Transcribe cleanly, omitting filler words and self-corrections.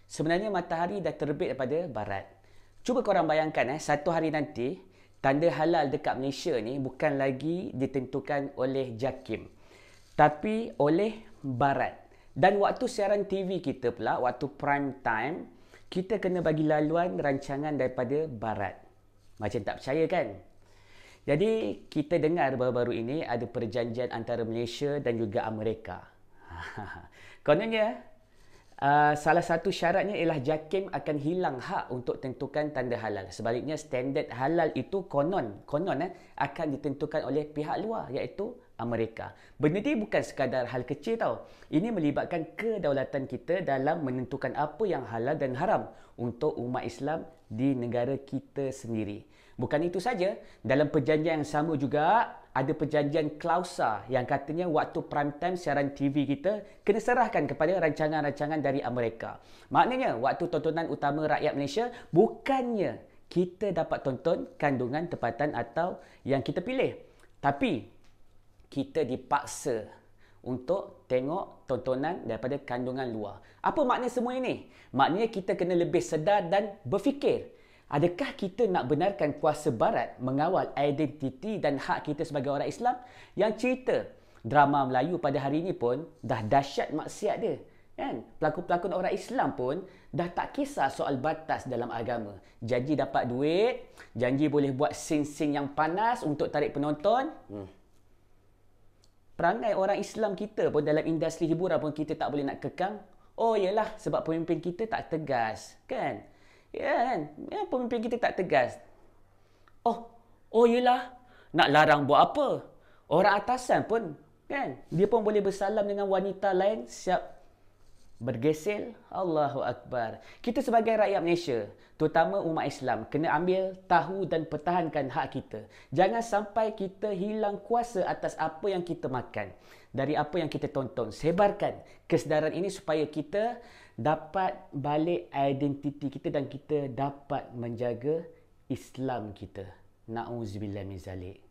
Sebenarnya matahari dah terbit daripada barat. Cuba korang bayangkan satu hari nanti tanda halal dekat Malaysia ni bukan lagi ditentukan oleh JAKIM tapi oleh barat. Dan waktu siaran TV kita pula, waktu prime time, kita kena bagi laluan rancangan daripada barat. Macam tak percaya kan? Jadi kita dengar baru-baru ini ada perjanjian antara Malaysia dan juga Amerika. Kononnya salah satu syaratnya ialah JAKIM akan hilang hak untuk tentukan tanda halal. Sebaliknya standard halal itu konon akan ditentukan oleh pihak luar iaitu Amerika. Benda ni bukan sekadar hal kecil tau. Ini melibatkan kedaulatan kita dalam menentukan apa yang halal dan haram untuk umat Islam di negara kita sendiri. Bukan itu saja, dalam perjanjian yang sama juga ada perjanjian klausa yang katanya waktu prime time siaran TV kita kena serahkan kepada rancangan-rancangan dari Amerika. Maknanya waktu tontonan utama rakyat Malaysia bukannya kita dapat tonton kandungan tempatan atau yang kita pilih, tapi kita dipaksa untuk tengok tontonan daripada kandungan luar. Apa makna semua ini? Maknanya kita kena lebih sedar dan berfikir. Adakah kita nak benarkan kuasa barat mengawal identiti dan hak kita sebagai orang Islam? Yang cerita drama Melayu pada hari ini pun dah dahsyat maksiat dia. Kan? Pelakon-pelakon orang Islam pun dah tak kisah soal batas dalam agama. Janji dapat duit, janji boleh buat scene-scene yang panas untuk tarik penonton. Perangai orang Islam kita pun dalam industri hiburan pun kita tak boleh nak kekang. Oh yelah, sebab pemimpin kita tak tegas. Kan? Ya kan? Ya, pemimpin kita tak tegas. Oh yelah, nak larang buat apa? Orang atasan pun, kan? Dia pun boleh bersalam dengan wanita lain siap bergesel. Allahu Akbar. Kita sebagai rakyat Malaysia, terutama umat Islam, kena ambil tahu dan pertahankan hak kita. Jangan sampai kita hilang kuasa atas apa yang kita makan, dari apa yang kita tonton. Sebarkan kesedaran ini supaya kita dapat balik identiti kita dan kita dapat menjaga Islam kita. Na'udzubillah min zalik.